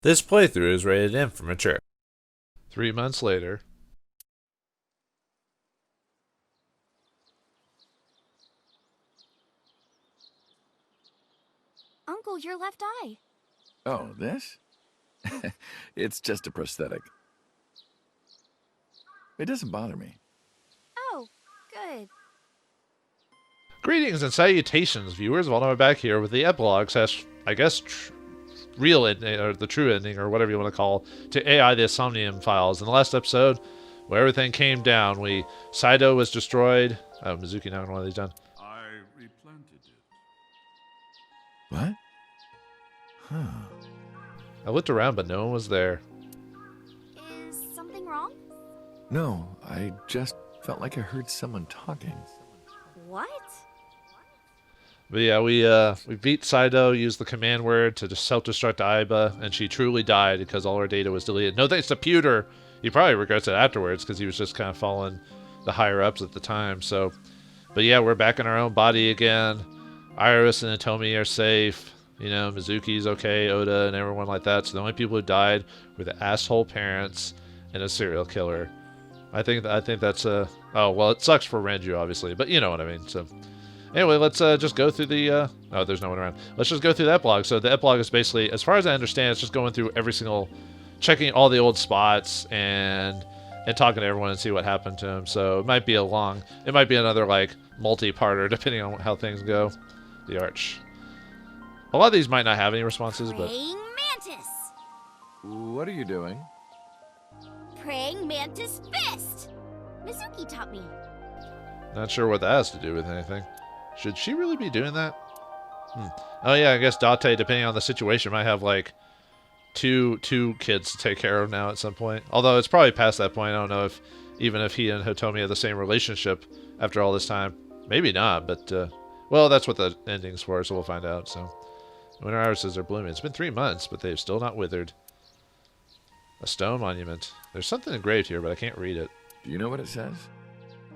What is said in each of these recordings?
This playthrough is rated M for mature. 3 months later. Uncle, your left eye. Oh, this? It's just a prosthetic. It doesn't bother me. Oh, good. Greetings and salutations, viewers. Vauldemare back here with the epilogue slash, I guess, real ending, or the true ending, or whatever you want to call, to AI the Somnium Files. In the last episode, where everything came down, Saido was destroyed. Oh, Mizuki, now one of these done. I replanted it. What? Huh. I looked around, but no one was there. Is something wrong? No, I just felt like I heard someone talking. What? But yeah, we beat Saido, used the command word to just self-destruct Aiba, and she truly died because all her data was deleted. No thanks to Pewter. He probably regrets it afterwards because he was just kind of following the higher-ups at the time. So, but yeah, we're back in our own body again. Iris and Hitomi are safe. You know, Mizuki's okay, Oda and everyone like that. So the only people who died were the asshole parents and a serial killer. I think that's oh well, it sucks for Renju obviously, but you know what I mean. So anyway, let's just go through the oh, there's no one around. Let's just go through the epilogue. So the epilogue is basically, as far as I understand, it's just going through every single, checking all the old spots and talking to everyone and see what happened to him. So it might be another like multi-parter depending on how things go. The Arch. A lot of these might not have any responses, but Praying mantis. What are you doing? Praying mantis fist. Mizuki taught me. not sure what that has to do with anything. Should she really be doing that? Oh yeah, I guess Date, depending on the situation, might have like two kids to take care of now at some point. Although it's probably past that point. I don't know if even if he and Hitomi have the same relationship after all this time. Maybe not, but well, that's what the ending's for, so we'll find out. So, winter irises are blooming. It's been 3 months, but they've still not withered. A stone monument. There's something engraved here, but I can't read it. Do you know what it says?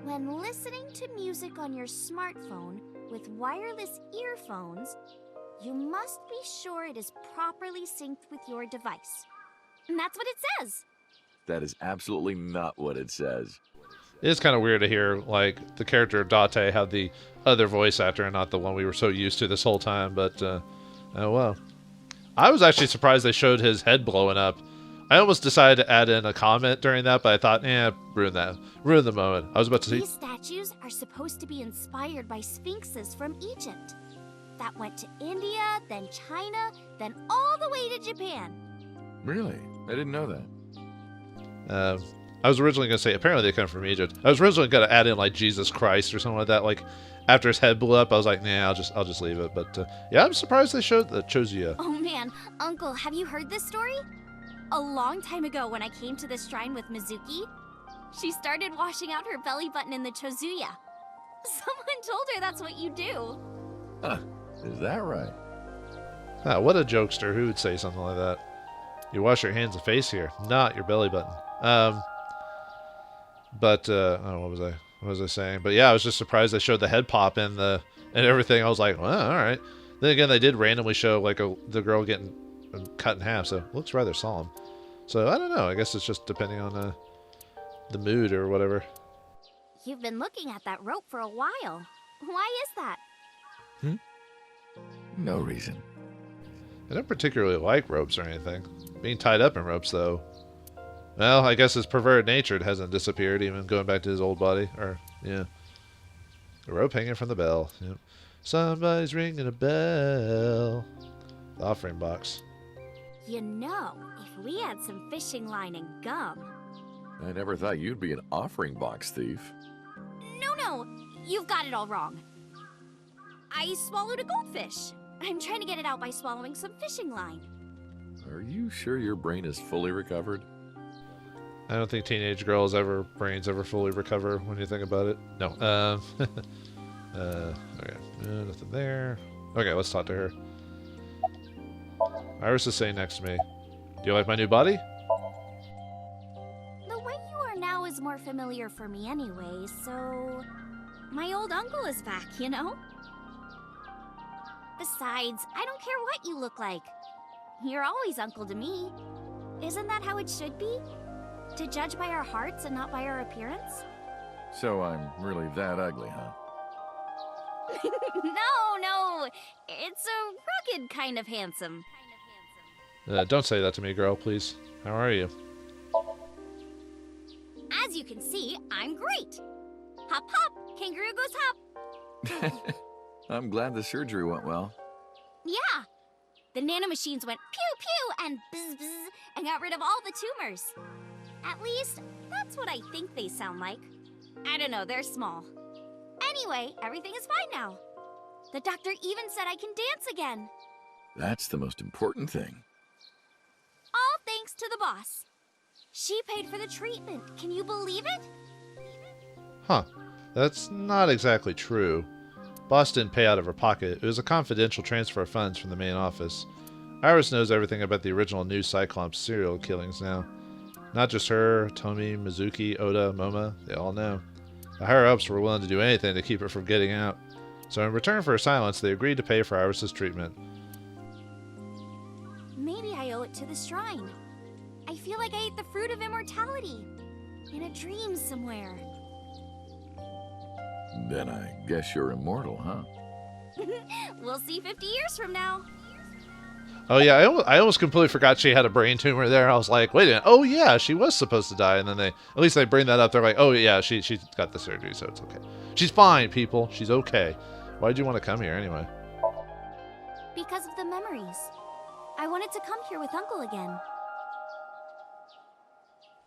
When listening to music on your smartphone with wireless earphones, you must be sure it is properly synced with your device. And that's what it says. That is absolutely not what it says. It is kind of weird to hear, like, the character Date have the other voice actor and not the one we were so used to this whole time, but, oh well. I was actually surprised they showed his head blowing up. I almost decided to add in a comment during that, but I thought, ruin the moment. I was about to see. These statues are supposed to be inspired by sphinxes from Egypt. That went to India, then China, then all the way to Japan. Really? I didn't know that. I was originally going to say, apparently they come from Egypt. I was originally going to add in, like, Jesus Christ or something like that. Like, after his head blew up, I was like, nah, I'll just leave it. But, yeah, I'm surprised they showed the Chozuya. Oh man, Uncle, have you heard this story? A long time ago when I came to this shrine with Mizuki, she started washing out her belly button in the Chozuya. Someone told her that's what you do. Huh. Is that right? Ah, what a jokester. Who would say something like that? You wash your hands and face here, not your belly button. But oh, what was I saying? But yeah, I was just surprised they showed the head pop and everything. I was like, well, all right. Then again, they did randomly show like the girl getting cut in half, so it looks rather solemn. So I don't know. I guess it's just depending on the mood or whatever. You've been looking at that rope for a while. Why is that? No reason. I don't particularly like ropes or anything. Being tied up in ropes, though. Well, I guess his perverted nature hasn't disappeared, even going back to his old body. Or, yeah. The rope hanging from the bell. Yep. Somebody's ringing a bell. The offering box. You know, if we had some fishing line and gum. I never thought you'd be an offering box thief. No, you've got it all wrong. I swallowed a goldfish. I'm trying to get it out by swallowing some fishing line. Are you sure your brain is fully recovered? I don't think teenage girls' brains ever fully recover when you think about it. No. Okay. Nothing there. Okay, let's talk to her. Iris is sitting next to me. Do you like my new body? The way you are now is more familiar for me anyway, so... My old uncle is back, you know? Besides, I don't care what you look like. You're always uncle to me. Isn't that how it should be? To judge by our hearts and not by our appearance? So I'm really that ugly, huh? No. It's a rugged kind of handsome. Don't say that to me, girl, please. How are you? As you can see, I'm great. Hop, hop, kangaroo goes hop. I'm glad the surgery went well. Yeah. The nanomachines went pew pew and bzz bzz and got rid of all the tumors. At least, that's what I think they sound like. I don't know, they're small. Anyway, everything is fine now. The doctor even said I can dance again. That's the most important thing. All thanks to the boss. She paid for the treatment. Can you believe it? Huh. That's not exactly true. Boss didn't pay out of her pocket. It was a confidential transfer of funds from the main office. Iris knows everything about the original new Cyclops serial killings now. Not just her, Tomi, Mizuki, Oda, Moma, they all know. The higher-ups were willing to do anything to keep it from getting out. So in return for her silence, they agreed to pay for Iris's treatment. Maybe I owe it to the shrine. I feel like I ate the fruit of immortality. In a dream somewhere. Then I guess you're immortal, huh? We'll see 50 years from now. Oh yeah, I almost completely forgot she had a brain tumor there. I was like, wait a minute. Oh yeah, she was supposed to die. And then at least they bring that up. They're like, oh yeah, she got the surgery, so it's okay. She's fine, people. She's okay. Why'd you want to come here anyway? Because of the memories. I wanted to come here with Uncle again.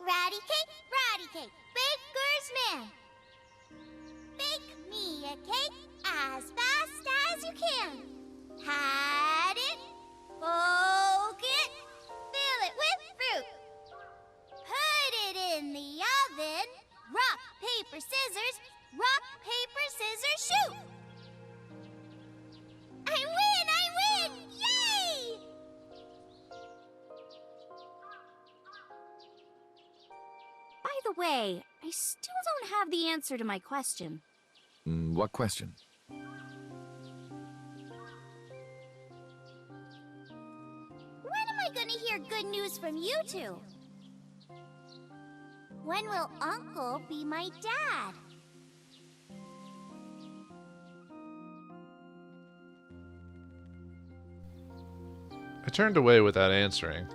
Ratty cake, baker's man. Bake me a cake as fast as you can. Pat it, poke it, fill it with fruit. Put it in the oven. Rock, paper, scissors. Rock, paper, scissors, shoot. I win! Yay! By the way, I still don't have the answer to my question. What question? When am I gonna hear good news from you two? When will Uncle be my dad? I turned away without answering.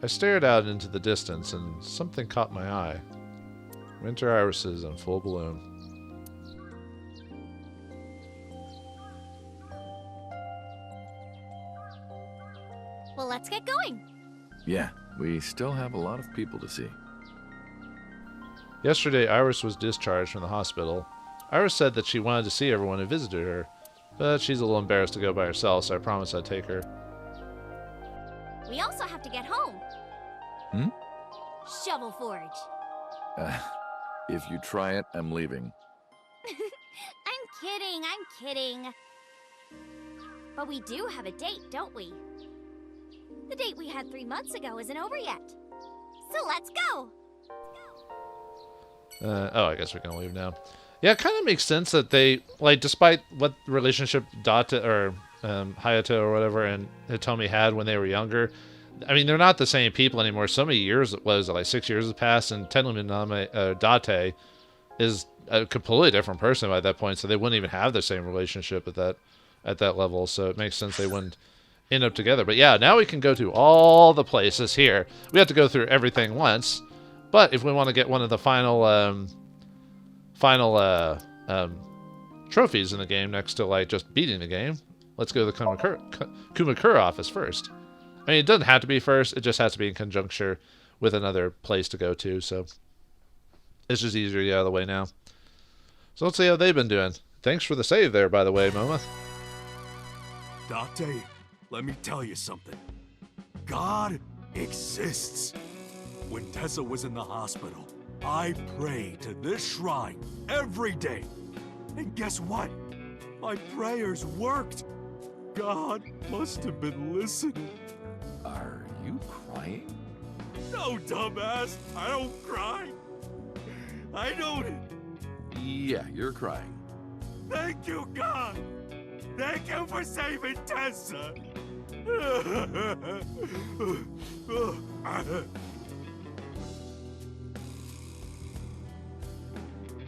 I stared out into the distance and something caught my eye. Winter irises in full bloom. Well, let's get going. Yeah, we still have a lot of people to see. Yesterday, Iris was discharged from the hospital. Iris said that she wanted to see everyone who visited her, but she's a little embarrassed to go by herself, so I promised I'd take her. We also have to get home. Shovel Forge. If you try it, I'm leaving. I'm kidding. But we do have a date, don't we? The date we had 3 months ago isn't over yet. So let's go! I guess we can leave now. Yeah, it kind of makes sense that they, like, despite what relationship Data or Hayato or whatever and Hitomi had when they were younger, I mean, they're not the same people anymore. So many years, like 6 years has passed, and Tennomi Date is a completely different person by that point, so they wouldn't even have the same relationship at that level. So it makes sense they wouldn't end up together. But yeah, now we can go to all the places here. We have to go through everything once, but if we want to get one of the final trophies in the game next to like just beating the game, let's go to the Kumakura office first. I mean, it doesn't have to be first. It just has to be in conjunction with another place to go to. So it's just easier to get out of the way now. So let's see how they've been doing. Thanks for the save there, by the way, Moma. Date, let me tell you something. God exists. When Tessa was in the hospital, I prayed to this shrine every day. And guess what? My prayers worked. God must have been listening. Are you crying? No, dumbass. I don't cry. I don't. Yeah, you're crying. Thank you, God. Thank you for saving Tessa!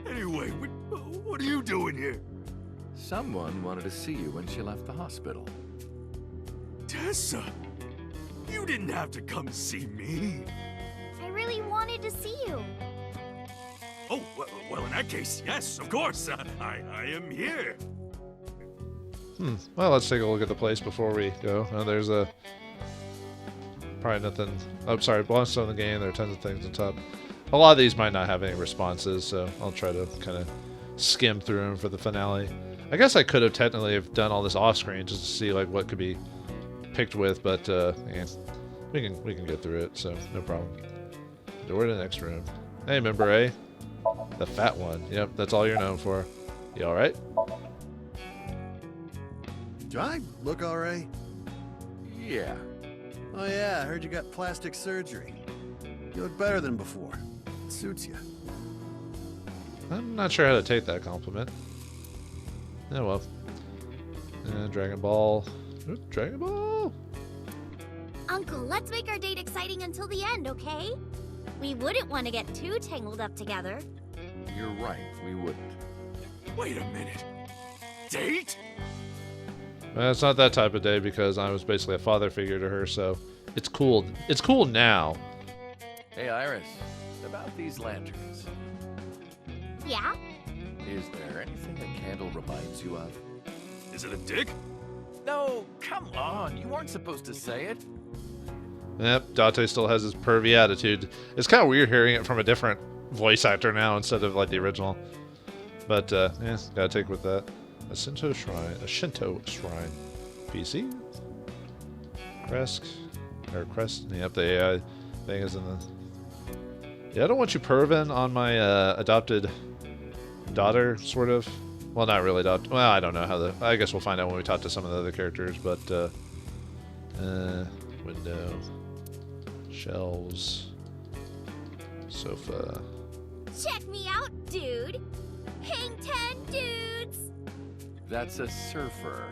Anyway, what are you doing here? Someone wanted to see you when she left the hospital. Tessa! You didn't have to come see me. I really wanted to see you. Oh, well, in that case, yes, of course. I am here. Well, let's take a look at the place before we go. Oh, there's probably nothing. Oh, sorry, belongs to the game. There are tons of things on top. A lot of these might not have any responses, so I'll try to kind of skim through them for the finale. I guess I could have technically have done all this off screen just to see like what could be picked with, but yeah, we can get through it, so no problem. Door to the next room. Hey, member A, the fat one. Yep, that's all you're known for. You all right? Do I look alright? Yeah. Oh yeah, I heard you got plastic surgery. You look better than before. It suits you. I'm not sure how to take that compliment. Oh well. Dragon Ball. Ooh, Dragon Ball! Uncle, let's make our date exciting until the end, okay? We wouldn't want to get too tangled up together. You're right, we wouldn't. Wait a minute. Date? It's not that type of day because I was basically a father figure to her, so it's cool. It's cool now. Hey, Iris, about these lanterns. Yeah? Is there anything the candle reminds you of? Is it a dick? No, come on, you weren't supposed to say it. Yep, Date still has his pervy attitude. It's kind of weird hearing it from a different voice actor now instead of like the original. But yeah, gotta take with that. A Shinto shrine. PC? Crest. Yep, the AI thing is in the... Yeah, I don't want you perving on my adopted daughter, sort of. Well, not really adopted. Well, I don't know how the... I guess we'll find out when we talk to some of the other characters, but... window. Shelves. Sofa. Check me out, dude! Hang 10 dudes! That's a surfer.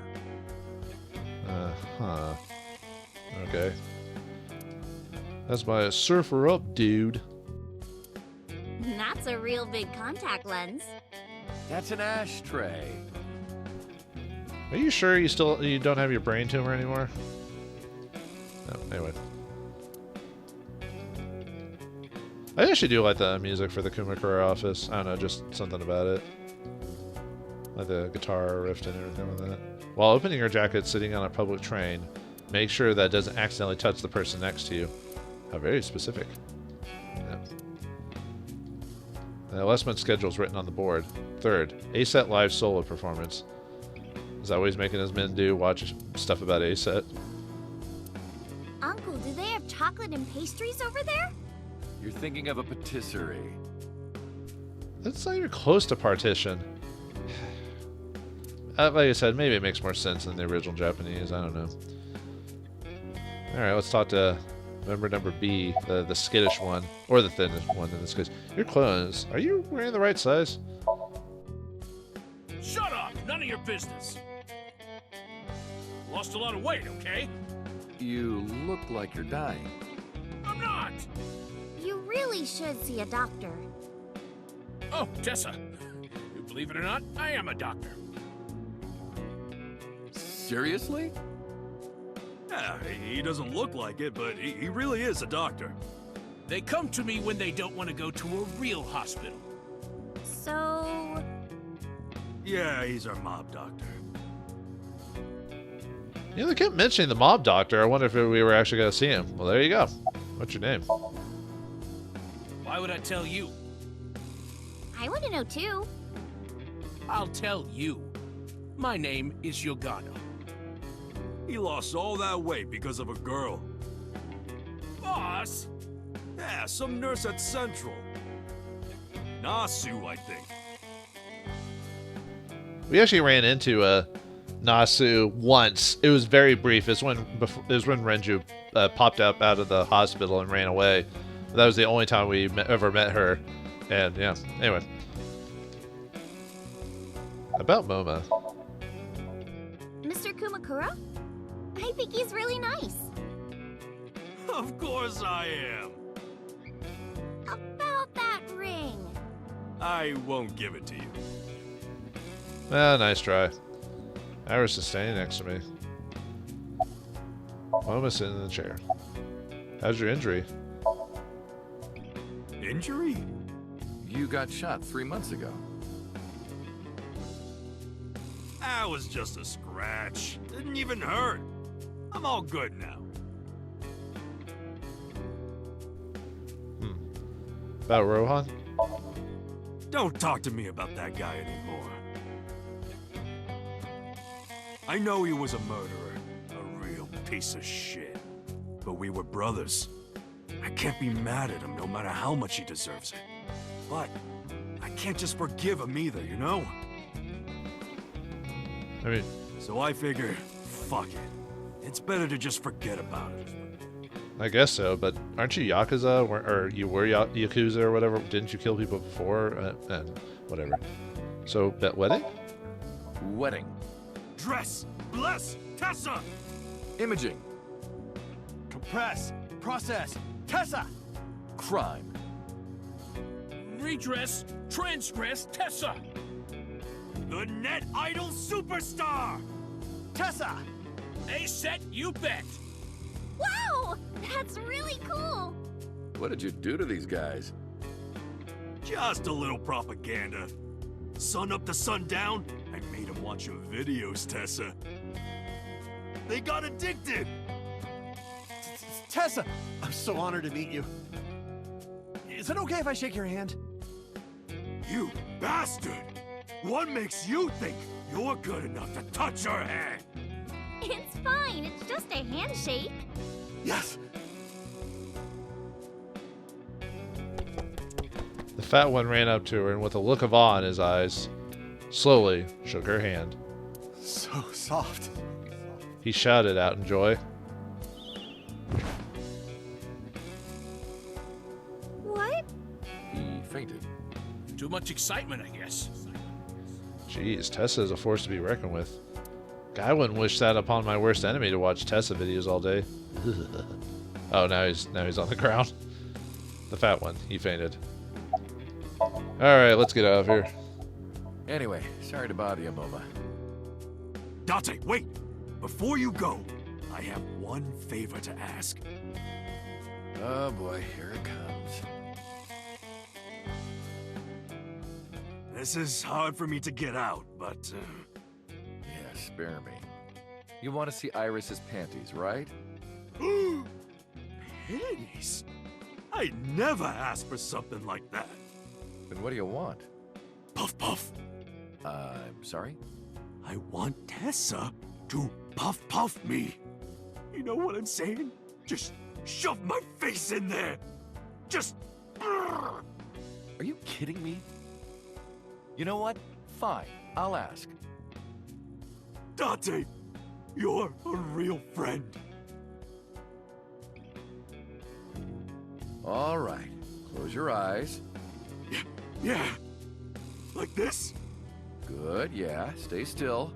Huh. Okay. That's my surfer up, dude. That's a real big contact lens. That's an ashtray. Are you sure you don't have your brain tumor anymore? No, anyway. I actually do like the music for the Kumakura office. I don't know, just something about it. Like the guitar riff and everything like that. While opening your jacket sitting on a public train, make sure that it doesn't accidentally touch the person next to you. How very specific. Yeah. The Westman schedule is written on the board. Third, ASET live solo performance. Is that what he's making his men do? Watch stuff about ASET? Uncle, do they have chocolate and pastries over there? You're thinking of a patisserie. That's not even close to partition. Like I said, maybe it makes more sense than the original Japanese. I don't know. Alright, let's talk to member number B, the skittish one. Or the thinnest one in this case. Your clothes. Are you wearing the right size? Shut up! None of your business. Lost a lot of weight, okay? You look like you're dying. I'm not! You really should see a doctor. Oh, Tessa. You believe it or not, I am a doctor. Seriously? Yeah, he doesn't look like it, but he really is a doctor. They come to me when they don't want to go to a real hospital. So... Yeah, he's our mob doctor. Yeah, they kept mentioning the mob doctor. I wonder if we were actually going to see him. Well, there you go. What's your name? Why would I tell you? I want to know too. I'll tell you. My name is Yogano. He lost all that weight because of a girl. Boss? Yeah, some nurse at Central. Nasu, I think. We actually ran into Nasu once. It was very brief. It was when Renju popped up out of the hospital and ran away. That was the only time we ever met her. And yeah, anyway. About MoMA. Sakura? I think he's really nice. Of course I am. About that ring. I won't give it to you. Ah, nice try. Iris is standing next to me. Momo's sitting in the chair. How's your injury? Injury? You got shot 3 months ago. That was just a scratch. Didn't even hurt. I'm all good now. About Rohan? Don't talk to me about that guy anymore. I know he was a murderer, a real piece of shit. But we were brothers. I can't be mad at him no matter how much he deserves it. But I can't just forgive him either, you know? I mean, So I figure, fuck it. It's better to just forget about it. I guess so, but aren't you Yakuza? Or you were Yakuza or whatever? Didn't you kill people before? And whatever. So, bet wedding? Wedding. Dress! Bless! Tessa! Imaging. Compress. Process. Tessa! Crime. Redress, transgress, Tessa! The net idol superstar! Tessa! A set, you bet! Wow! That's really cool! What did you do to these guys? Just a little propaganda. Sun up to sundown, I made them watch your videos, Tessa. They got addicted! Tessa! I'm so honored to meet you. Is it okay if I shake your hand? You bastard! What makes you think you're good enough to touch her hand? It's fine, it's just a handshake. Yes! The fat one ran up to her and with a look of awe in his eyes, slowly shook her hand. So soft. He shouted out in joy. What? He fainted. Too much excitement, I guess. Jeez, Tessa is a force to be reckoned with. I wouldn't wish that upon my worst enemy to watch Tessa videos all day. Oh, now he's on the ground. The fat one, he fainted. All right, let's get out of here. Anyway, sorry to bother you, Momo. Date, wait! Before you go, I have one favor to ask. Oh boy, here it comes. This is hard for me to get out, but... Yeah, spare me. You want to see Iris's panties, right? Panties? I never asked for something like that. Then what do you want? Puff puff. I'm sorry? I want Tessa to puff me. You know what I'm saying? Just shove my face in there. Just... Are you kidding me? You know what? Fine, I'll ask. Date, you're a real friend. All right, close your eyes. Yeah. Like this? Good, yeah, stay still.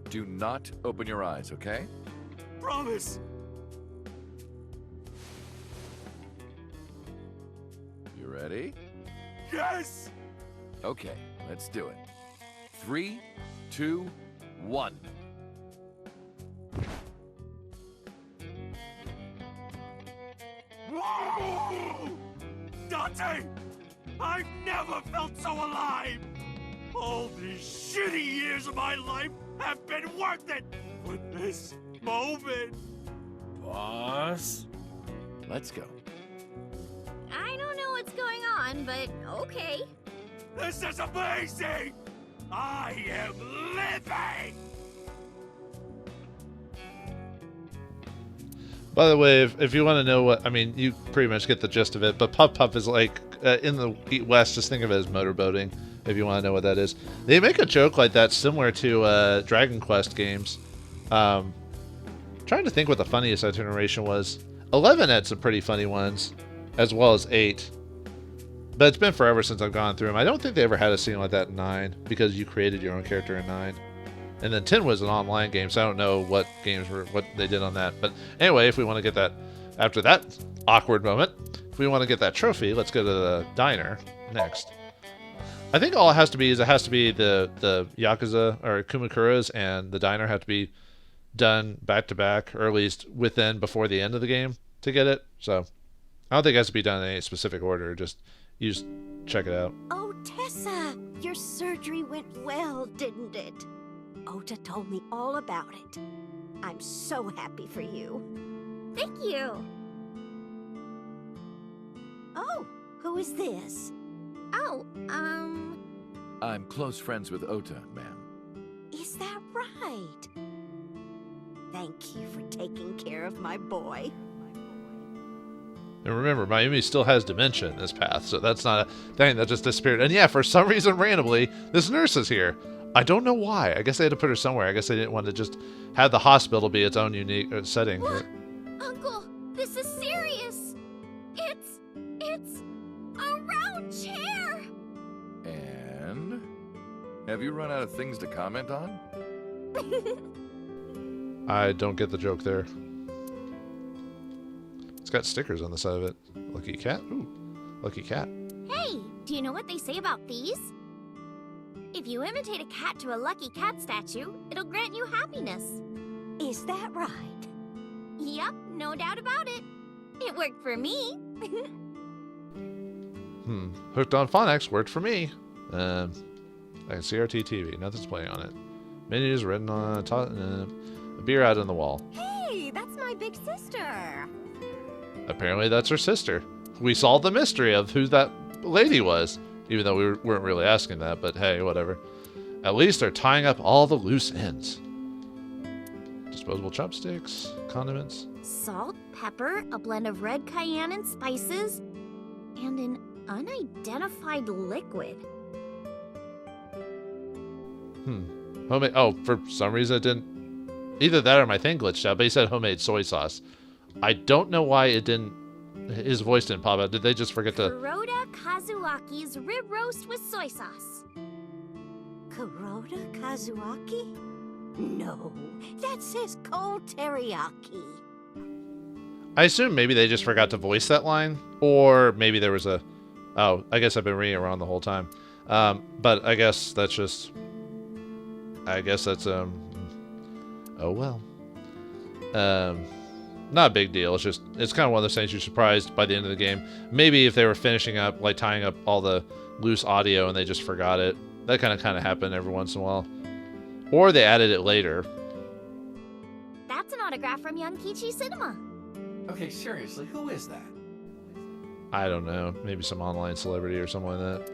Do not open your eyes, okay? Promise. You ready? Yes! Okay, let's do it. 3, 2, 1. Whoa! Date! I've never felt so alive! All these shitty years of my life have been worth it for this moment! Boss? Let's go. I don't know what's going on, but okay. This is amazing! I am living! By the way, if you want to know what, I mean, you pretty much get the gist of it, but Puff Puff is like, in the West, just think of it as motorboating, if you want to know what that is. They make a joke like that similar to Dragon Quest games. Trying to think what the funniest iteration was. 11 had some pretty funny ones, as well as 8. But it's been forever since I've gone through them. I don't think they ever had a scene like that in 9, because you created your own character in 9. And then 10 was an online game, so I don't know what they did on that. But anyway, if we want to get that after that awkward moment, if we want to get that trophy, let's go to the diner next. I think all it has to be is the Yakuza or Kumikuras and the diner have to be done back to back, or at least before the end of the game to get it. So I don't think it has to be done in any specific order. Just check it out. Oh, Tessa, your surgery went well, didn't it? Ota told me all about it. I'm so happy for you. Thank you. Oh, who is this? Oh, I'm close friends with Ota, ma'am. Is that right? Thank you for taking care of my boy. And remember, Mayumi still has dementia in this path, so that's not a thing that just disappeared. And yeah, for some reason, randomly, this nurse is here. I don't know why. I guess they had to put her somewhere. I guess they didn't want to just have the hospital be its own unique setting. What? Uncle, this is serious. It's a round chair. And? Have you run out of things to comment on? I don't get the joke there. It's got stickers on the side of it. Lucky cat? Ooh, lucky cat. Hey, do you know what they say about these? If you imitate a cat to a lucky cat statue, it'll grant you happiness. Is that right? Yep, no doubt about it. It worked for me. Hooked on Phonics worked for me. I can CRT TV. Nothing's playing on it. Menus written on a beer out on the wall. Hey, that's my big sister. Apparently that's her sister. We solved the mystery of who that lady was, even though we weren't really asking that, but hey, whatever. At least they're tying up all the loose ends. Disposable chopsticks, condiments. Salt, pepper, a blend of red cayenne and spices, and an unidentified liquid. Homemade. Oh, for some reason it didn't. Either that or my thing glitched out, but he said homemade soy sauce. I don't know why it didn't. His voice didn't pop out. Did they just forget to? Kuroda Kazuaki's rib roast with soy sauce. Kuroda Kazuaki? No, that says cold teriyaki. I assume maybe they just forgot to voice that line, or maybe there was a. Oh, I guess I've been reading it wrong the whole time. But I guess that's just. I guess that's Oh well. Not a big deal. It's kind of one of those things you're surprised by the end of the game. Maybe if they were finishing up, like tying up all the loose audio and they just forgot it. That kind of happened every once in a while. Or they added it later. That's an autograph from Young Kichi Cinema. Okay, seriously, who is that? I don't know. Maybe some online celebrity or something like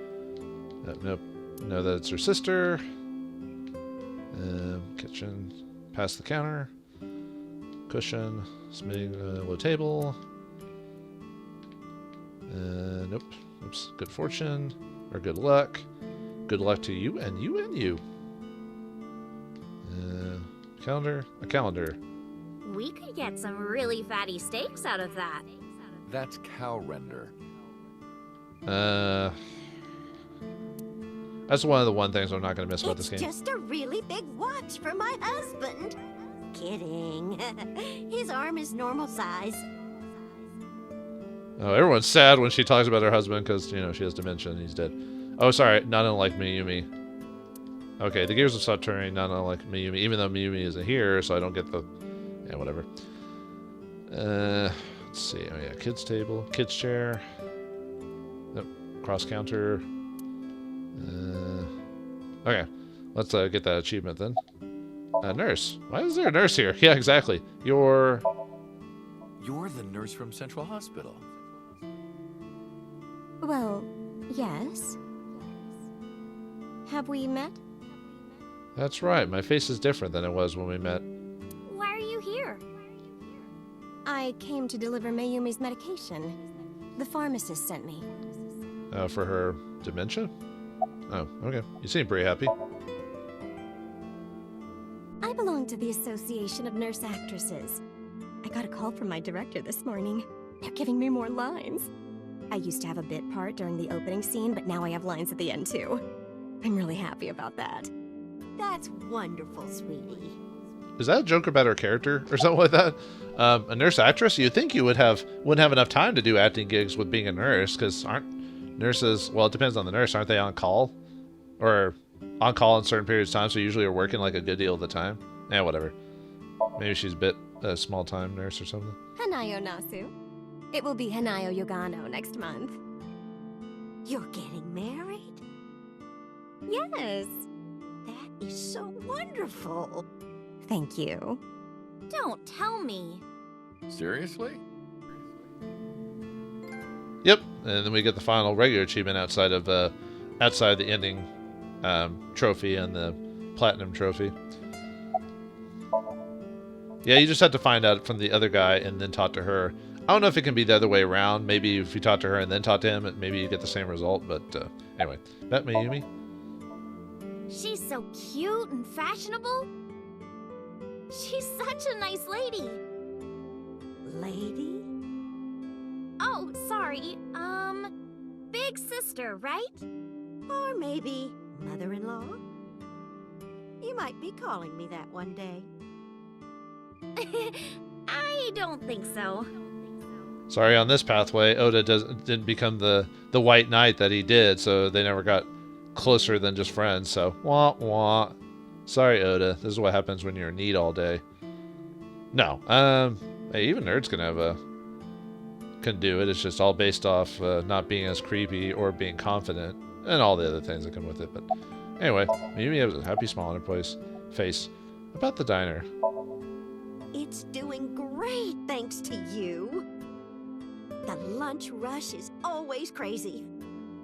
that. Nope. Know that it's her sister. Kitchen. Past the counter. Cushion. Submitting low table. Nope. Oops. Good fortune. Or good luck. Good luck to you and you and you. Calendar. A calendar. We could get some really fatty steaks out of that. That's cow render. That's one of the things I'm not going to miss about this game. It's just a really big watch for my husband. Kidding. His arm is normal size. Oh, everyone's sad when she talks about her husband because, she has dementia and he's dead. Oh, sorry. Not unlike Mayumi. Okay, the gears will stop turning, not unlike Mayumi, even though Mayumi isn't here, so I don't get the... Yeah, whatever. Let's see. Oh, yeah. Kids table. Kids chair. Nope. Cross counter. Okay. Let's get that achievement then. Nurse. Why is there a nurse here? Yeah, exactly. You're You're the nurse from Central Hospital. Well, yes. Have we met? That's right. My face is different than it was when we met. Why are you here? I came to deliver Mayumi's medication. The pharmacist sent me. For her dementia? Oh, okay. You seem pretty happy. I belong to the Association of Nurse Actresses. I got a call from my director this morning. They're giving me more lines. I used to have a bit part during the opening scene, but now I have lines at the end too. I'm really happy about that. That's wonderful, sweetie. Is that a joke about her character or something like that? A nurse actress? You'd think you wouldn't have enough time to do acting gigs with being a nurse, because aren't nurses, well, it depends on the nurse, aren't they on call? Or on call in certain periods of time, so usually are working like a good deal of the time? Yeah, whatever. Maybe she's a bit small-time nurse or something. Hanayo Nasu. It will be Hanayo Yogano next month. You're getting married? Yes. That is so wonderful. Thank you. Don't tell me. Seriously? Yep, and then we get the final regular achievement outside the ending trophy and the platinum trophy. Yeah, you just have to find out from the other guy and then talk to her. I don't know if it can be the other way around. Maybe if you talk to her and then talk to him, maybe you get the same result. But anyway, that Mayumi. She's so cute and fashionable. She's such a nice lady. Lady? Oh, sorry. Big sister, right? Or maybe mother-in-law? You might be calling me that one day. I don't think so. Sorry, on this pathway, Oda didn't become the white knight that he did, so they never got closer than just friends. So wah wah. Sorry, Oda. This is what happens when you're in need all day. No, hey, even nerds can do it. It's just all based off not being as creepy or being confident and all the other things that come with it. But anyway, Mayumi has a happy smile on her face. About the diner. It's doing great thanks to you. The lunch rush is always crazy.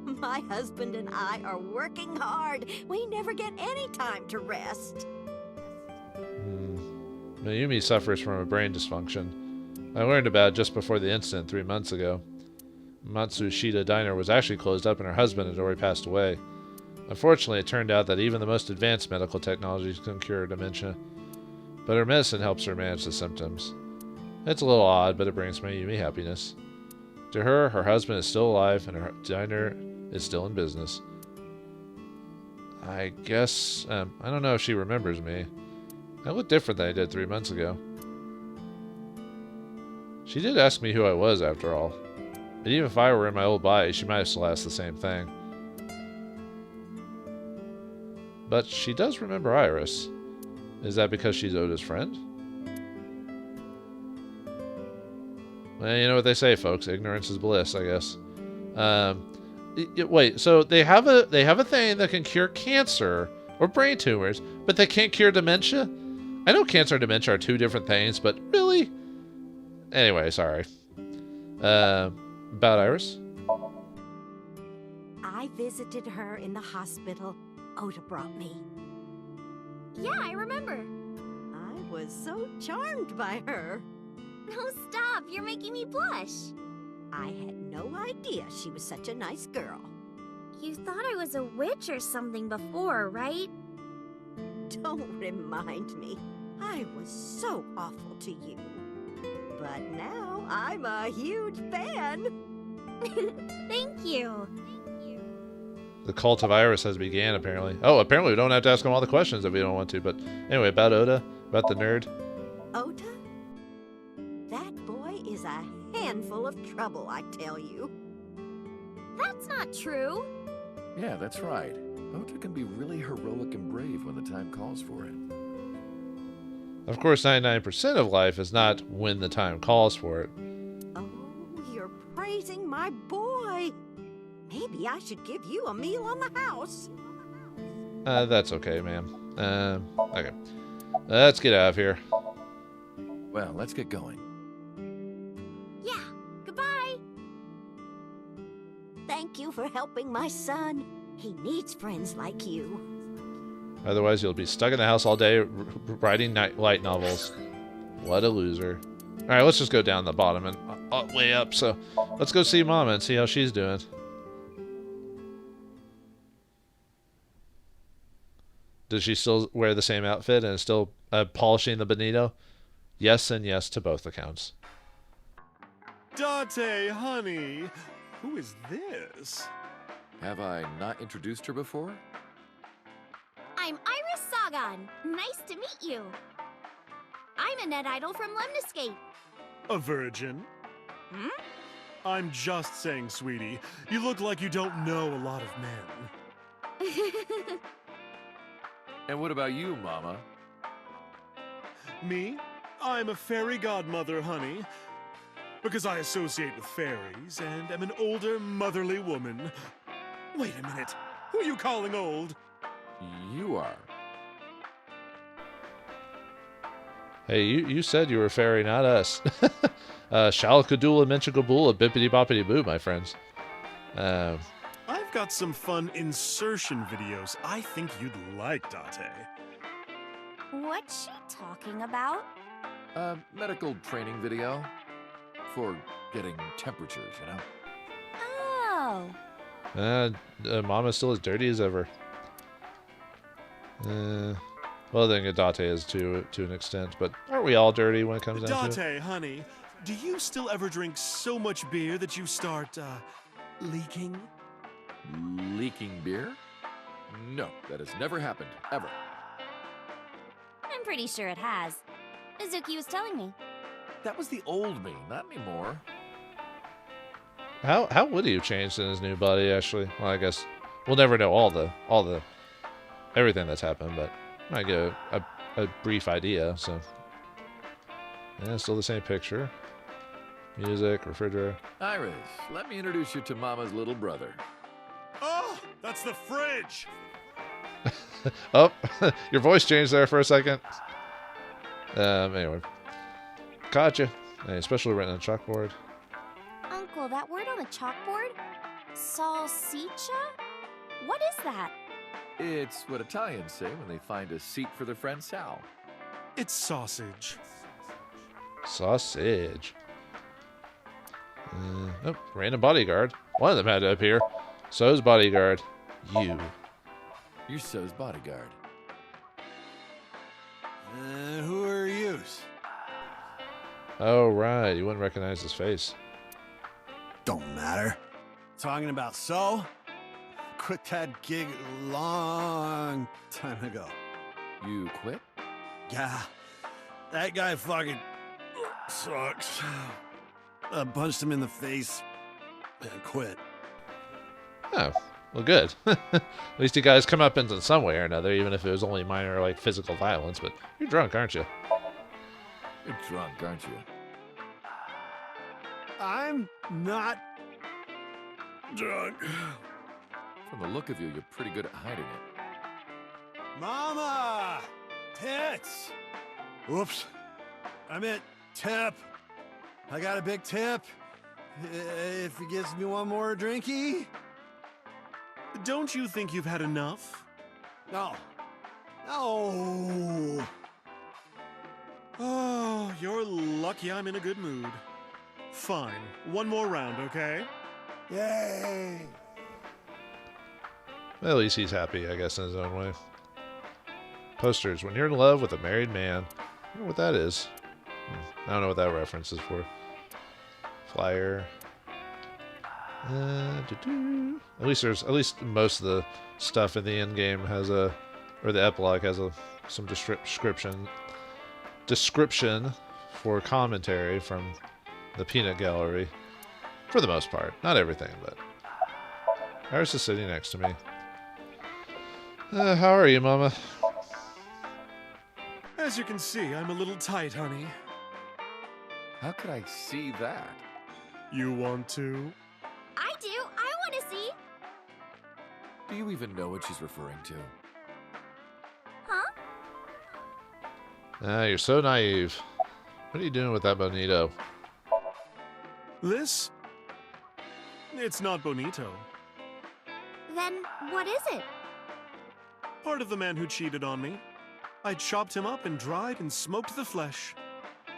My husband and I are working hard. We never get any time to rest. Mayumi suffers from a brain dysfunction. I learned about it just before the incident 3 months ago. Matsushita Diner was actually closed up and her husband had already passed away. Unfortunately, it turned out that even the most advanced medical technologies couldn't cure dementia. But her medicine helps her manage the symptoms. It's a little odd, but it brings Mayumi happiness. To her, her husband is still alive and her diner is still in business. I guess, I don't know if she remembers me. I look different than I did 3 months ago. She did ask me who I was, after all. But even if I were in my old body, she might have still asked the same thing. But she does remember Iris. Is that because she's Oda's friend? Well, you know what they say, folks. Ignorance is bliss, I guess. Wait, so they have a thing that can cure cancer or brain tumors, but they can't cure dementia? I know cancer and dementia are two different things, but really? Anyway, sorry. About Iris? I visited her in the hospital. Oda brought me. Yeah, I remember. I was so charmed by her. No, stop. You're making me blush. I had no idea she was such a nice girl. You thought I was a witch or something before, right? Don't remind me. I was so awful to you. But now I'm a huge fan. Thank you. The cult of Iris has began, apparently. Oh, apparently we don't have to ask him all the questions if we don't want to. But anyway, about Oda, about the nerd. Oda? That boy is a handful of trouble, I tell you. That's not true. Yeah, that's right. Ota can be really heroic and brave when the time calls for it. Of course, 99% of life is not when the time calls for it. Oh, you're praising my boy. Maybe I should give you a meal on the house. That's okay, ma'am. Okay. Let's get out of here. Well, let's get going. Yeah, goodbye. Thank you for helping my son. He needs friends like you. Otherwise, you'll be stuck in the house all day writing light novels. What a loser. Alright, let's just go down the bottom and way up. So, let's go see Mama and see how she's doing. Does she still wear the same outfit and is still polishing the bonito? Yes and yes to both accounts. Dante, honey, who is this? Have I not introduced her before? I'm Iris Doggone! Nice to meet you. I'm a net idol from Lemniscape. A virgin? Hmm? I'm just saying, sweetie. You look like you don't know a lot of men. And what about you, Mama? Me? I'm a fairy godmother, honey. Because I associate with fairies and am an older, motherly woman. Wait a minute. Who are you calling old? You are. Hey, you said you were a fairy, not us. Shalakadoola Menchikaboola Bippity Boppity Boo, my friends. I've got some fun insertion videos I think you'd like, Date. What's she talking about? Medical training video. For getting temperatures, you know? Oh. Mama's still as dirty as ever. Well, then Date is to an extent, but aren't we all dirty when it comes down to it? Date, honey, do you still ever drink so much beer that you start, leaking? Leaking beer? No, that has never happened, ever. I'm pretty sure it has. Izuki was telling me. That was the old me, not anymore. How would he have changed in his new body, actually? Well, I guess we'll never know all the everything that's happened, but I might get a brief idea. So yeah, still the same picture. Music, refrigerator. Iris, let me introduce you to Mama's little brother. Oh, that's the fridge! Oh, your voice changed there for a second. Anyway. Gotcha. A specially written on chalkboard. Uncle, that word on the chalkboard? Salsiccia? What is that? It's what Italians say when they find a seat for their friend Sal. It's sausage. Sausage. Oh, random bodyguard. One of them had to appear. So's bodyguard. You. You're So's bodyguard. Who are you? Oh, right. You wouldn't recognize his face. Don't matter. Talking about So? Quit that gig long time ago. You quit? Yeah. That guy fucking sucks. I punched him in the face and quit. Oh, well, good. At least you guys come up into some way or another, even if it was only minor, like, physical violence. But you're drunk, aren't you? You're drunk, aren't you? I'm not drunk. From the look of you, you're pretty good at hiding it. Mama! Tits! Oops. I meant tip. I got a big tip. If he gives me one more drinky. Don't you think you've had enough? No. No. Oh, you're lucky I'm in a good mood. Fine. One more round, okay? Yay! Well, at least he's happy, I guess, in his own way. Posters. When you're in love with a married man. I wonder what that is. I don't know what that reference is for. Flyer. At least most of the stuff in the end game has or the epilogue has some description for commentary from the peanut gallery, for the most part. Not everything, but Iris is sitting next to me. How are you, Mama? As you can see, I'm a little tight, honey. How could I see that? You want to? I do. I want to see. Do you even know what she's referring to? Huh? You're so naive. What are you doing with that bonito? This? It's not bonito. Then what is it? Part of the man who cheated on me. I chopped him up and dried and smoked the flesh.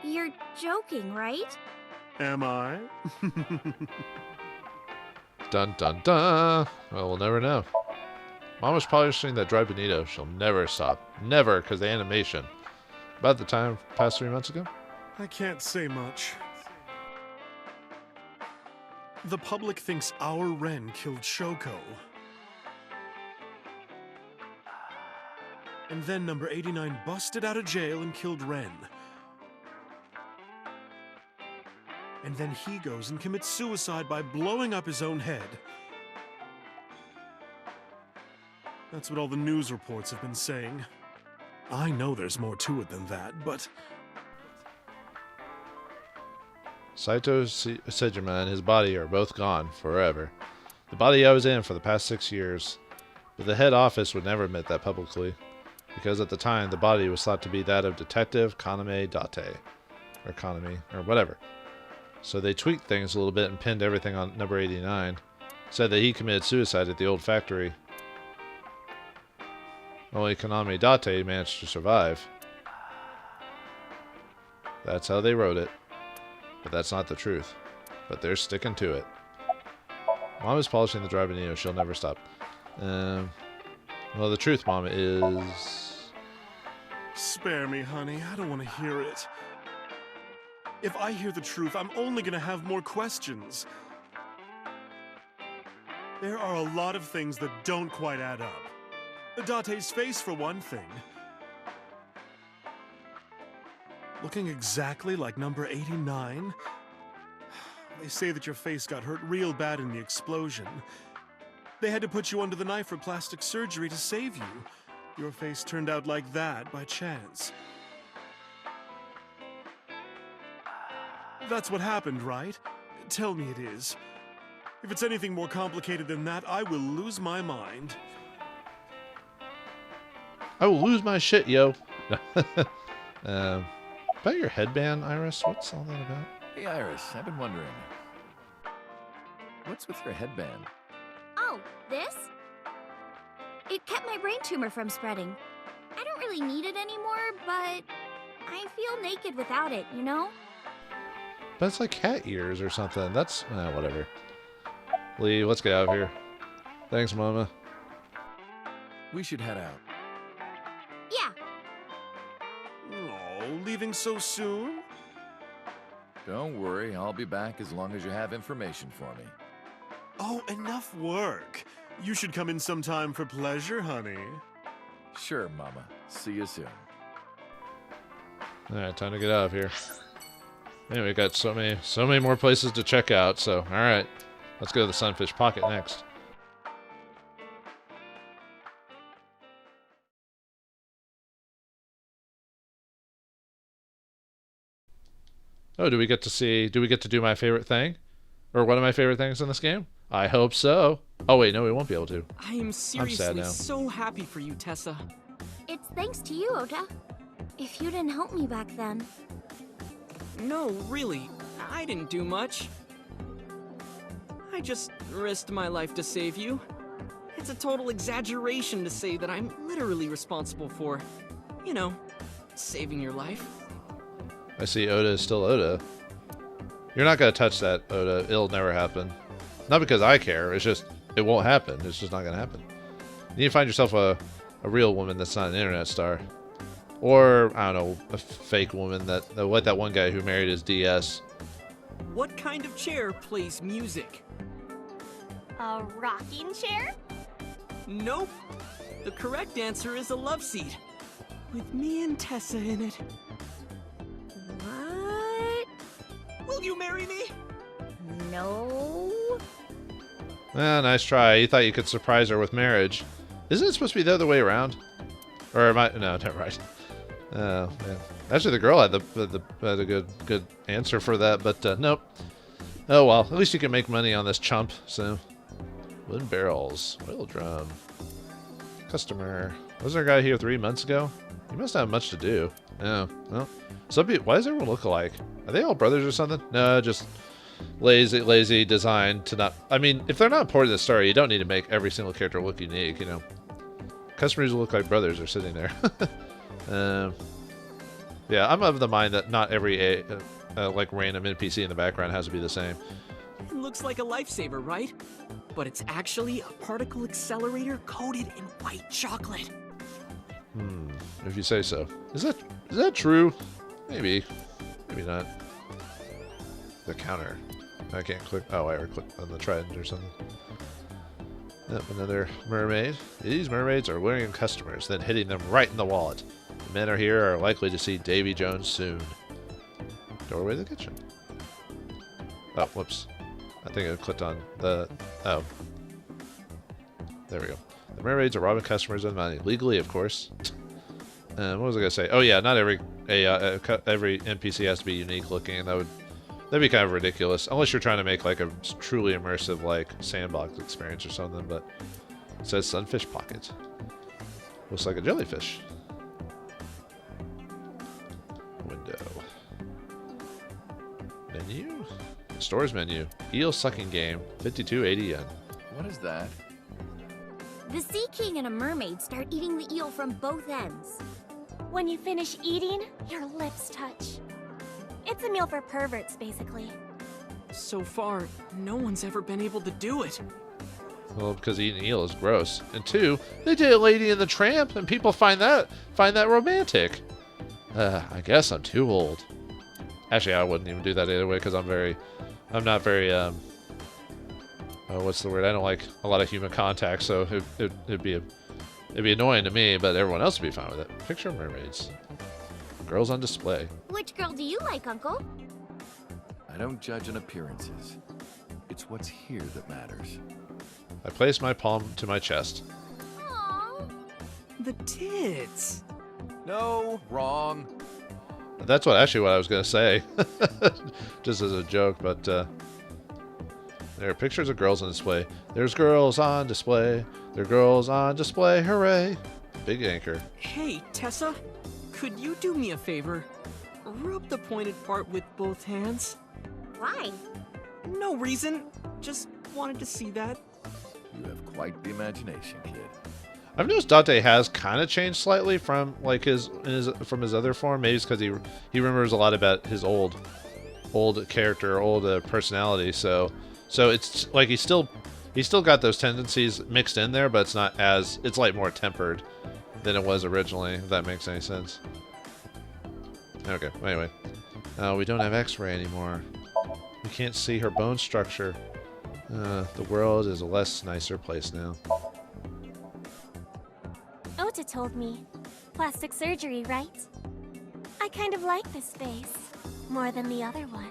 You're joking, right? Am I? Dun dun dun. Well, we'll never know. Mama's polishing that dry bonito. She'll never stop. Never, because the animation. About the time past 3 months ago? I can't say much. The public thinks our Ren killed Shoko. And then number 89 busted out of jail and killed Ren. And then he goes and commits suicide by blowing up his own head. That's what all the news reports have been saying. I know there's more to it than that, but... Saito Sejima and his body are both gone forever. The body I was in for the past 6 years. But the head office would never admit that publicly, because at the time the body was thought to be that of Detective Kaname Date. Or Kaname, or whatever. So they tweaked things a little bit and pinned everything on number 89. Said that he committed suicide at the old factory. Only Kaname Date managed to survive. That's how they wrote it. But that's not the truth. But they're sticking to it. Mom is polishing the driver Neo. She'll never stop. Well, the truth, Mom, is... Spare me, honey. I don't want to hear it. If I hear the truth, I'm only going to have more questions. There are a lot of things that don't quite add up. Date's face, for one thing. Looking exactly like number 89? They say that your face got hurt real bad in the explosion. They had to put you under the knife for plastic surgery to save you. Your face turned out like that by chance. That's what happened, right? Tell me it is. If it's anything more complicated than that, I will lose my mind. I will lose my shit, yo. About your headband, Iris? What's all that about? Hey, Iris, I've been wondering. What's with your headband? Oh, this? It kept my brain tumor from spreading. I don't really need it anymore, but I feel naked without it, you know? But it's like cat ears or something. That's... whatever. Lee, let's get out of here. Thanks, Mama. We should head out. Yeah. Oh, leaving so soon? Don't worry, I'll be back as long as you have information for me. Oh, enough work. You should come in sometime for pleasure, honey. Sure, Mama. See you soon. Alright, time to get out of here. Anyway, we got so many more places to check out, so alright. Let's go to the Sunfish Pocket next. Oh, do we get to do my favorite thing? Or one of my favorite things in this game? I hope so. Oh wait, no, we won't be able to. I am seriously so happy for you, Tessa. It's thanks to you, Ota. If you didn't help me back then. No, really, I didn't do much. I just risked my life to save you. It's a total exaggeration to say that I'm literally responsible for, you know, saving your life. I see Oda is still Oda. You're not going to touch that, Oda. It'll never happen. Not because I care. It's just, it won't happen. It's just not going to happen. You need to find yourself a real woman that's not an internet star. Or, I don't know, a fake woman like that one guy who married his DS. What kind of chair plays music? A rocking chair? Nope. The correct answer is a love seat. With me and Tessa in it. What? Will you marry me? No. Well, nice try. You thought you could surprise her with marriage. Isn't it supposed to be the other way around? Or am I? No, never mind. Oh, man. Actually, the girl had a good answer for that, but nope. Oh well, at least you can make money on this chump. So, wooden barrels, oil drum, customer. Wasn't there a guy here 3 months ago? He must have much to do. Oh, well. Some people. Why does everyone look alike? Are they all brothers or something? No, just lazy design to not. I mean, if they're not important to the story, you don't need to make every single character look unique. You know, customers who look like brothers are sitting there. Yeah, I'm of the mind that not every like random NPC in the background has to be the same. It looks like a lifesaver, right? But it's actually a particle accelerator coated in white chocolate. If you say so. Is that true? Maybe not. The counter. I can't click. Oh, I clicked on the trend or something. Yep, another mermaid. These mermaids are luring customers, then hitting them right in the wallet. The men here are likely to see Davy Jones soon. Doorway to the kitchen. Oh, whoops. I think I clicked on the... Oh. There we go. The mermaids are robbing customers of money. Legally, of course. What was I going to say? Oh, yeah, not every NPC has to be unique looking. That'd be kind of ridiculous. Unless you're trying to make like a truly immersive like sandbox experience or something, but it says sunfish pocket. Looks like a jellyfish. Window. Menu? Stores menu. Eel sucking game. 52.80 yen. What is that? The Sea King and a mermaid start eating the eel from both ends. When you finish eating, your lips touch. It's a meal for perverts, basically. So far, no one's ever been able to do it. Well, because eating eel is gross. And two, they did Lady and the Tramp, and people find that romantic. I guess I'm too old. Actually, I wouldn't even do that either way because I'm not very what's the word? I don't like a lot of human contact, so it'd be annoying to me, but everyone else would be fine with it. Picture of mermaids. Girls on display. Which girl do you like, Uncle? I don't judge on appearances. It's what's here that matters. I place my palm to my chest. Aww. The tits. No, wrong. That's actually what I was going to say. Just as a joke, but there are pictures of girls on display. There's girls on display. There are girls on display. Hooray. Big anchor. Hey, Tessa. Could you do me a favor? Rub the pointed part with both hands. Why? No reason. Just wanted to see that. You have quite the imagination, kid. I've noticed Dante has kind of changed slightly from like his other form. Maybe it's because he remembers a lot about his old character, old personality. So it's like he's still got those tendencies mixed in there, but it's like more tempered than it was originally. If that makes any sense. Okay. Anyway, we don't have X-ray anymore. We can't see her bone structure. The world is a nicer place now. Ota told me. Plastic surgery, right? I kind of like this face. More than the other one.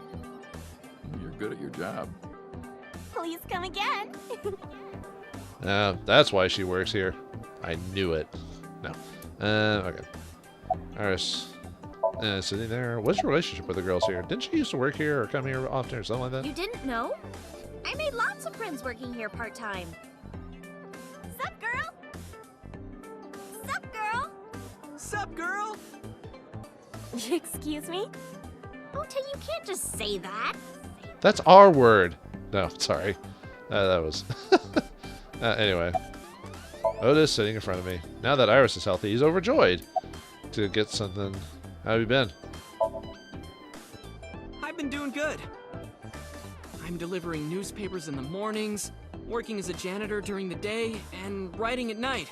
You're good at your job. Please come again. That's why she works here. I knew it. No. Okay. Iris. Sitting there. What's your relationship with the girls here? Didn't she used to work here or come here often or something like that? You didn't know? I made lots of friends working here part-time. Sup, girl? Sup, girl? Sup, girl? Excuse me? Ota, you can't just say that. That's our word. No, sorry. That was... anyway. Oda's sitting in front of me. Now that Iris is healthy, he's overjoyed to get something. How have you been? I've been doing good. I'm delivering newspapers in the mornings, working as a janitor during the day, and writing at night.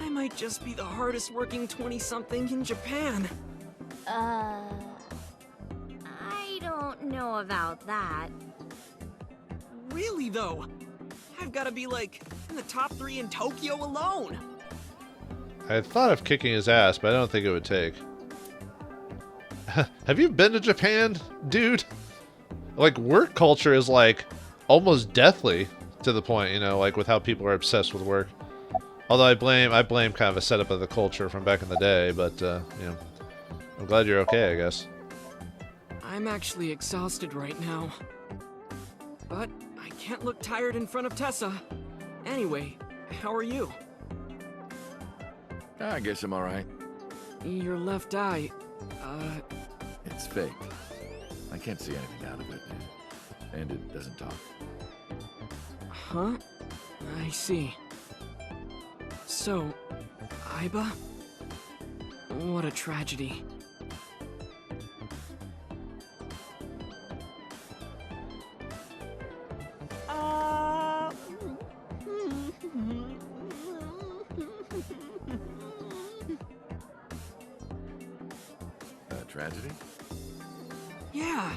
I might just be the hardest working 20-something in Japan. I don't know about that. Really, though? I've got to be, like, in the top 3 in Tokyo alone. I thought of kicking his ass, but I don't think it would take. Have you been to Japan, dude? Like, work culture is, like, almost deathly to the point, you know, like, with how people are obsessed with work. Although I blame kind of a setup of the culture from back in the day, but, you know, I'm glad you're okay, I guess. I'm actually exhausted right now. But I can't look tired in front of Tessa. Anyway, how are you? I guess I'm alright. Your left eye, It's fake. I can't see anything out of it. And it doesn't talk. Huh? I see. So, Aiba? What a tragedy. Tragedy? Yeah.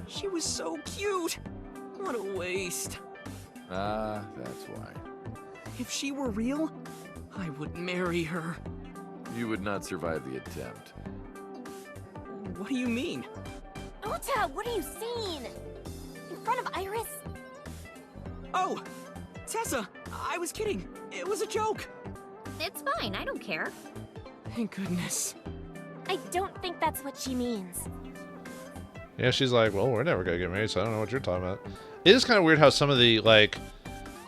She was so cute. What a waste. Ah, that's why. If she were real, I would marry her. You would not survive the attempt. What do you mean? Ota, what are you saying? In front of Iris? Oh! Tessa! I was kidding. It was a joke. It's fine, I don't care. Thank goodness. I don't think that's what she means. Yeah, she's like, well, we're never gonna get married, so I don't know what you're talking about. It is kind of weird how some of the, like,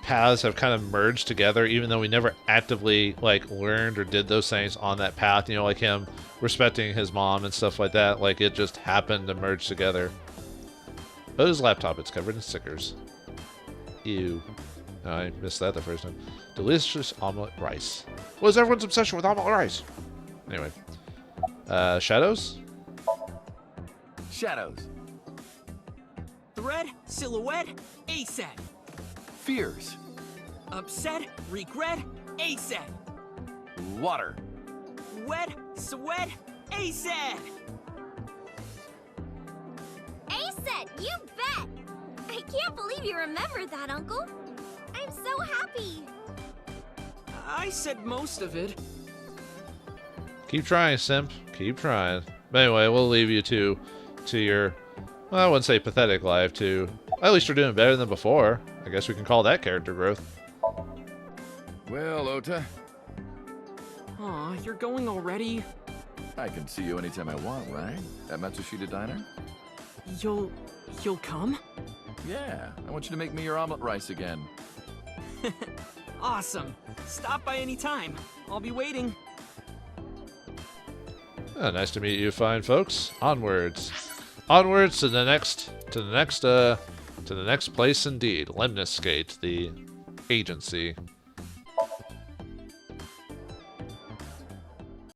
paths have kind of merged together, even though we never actively, like, learned or did those things on that path. You know, like him respecting his mom and stuff like that. Like, it just happened to merge together. But his laptop, it's covered in stickers. Ew. No, I missed that the first time. Delicious omelet rice. What is everyone's obsession with omelet rice? Anyway. Shadows? Shadows. Thread, silhouette, ASAP. Fears. Upset, regret, ASAP. Water. Wet, sweat, ASAP. ASAP, you bet! I can't believe you remembered that, Uncle. I'm so happy. I said most of it. Keep trying, Simp. Keep trying. But anyway, we'll leave you to your, well, I wouldn't say pathetic life, to at least you're doing better than before. I guess we can call that character growth. Well, Ota. Aw, you're going already? I can see you anytime I want, right? At Matsushita Diner? You'll come? Yeah, I want you to make me your omelet rice again. Awesome. Stop by any time. I'll be waiting. Nice to meet you, fine folks. Onwards. Onwards to the next place indeed. Lemniscate, the agency.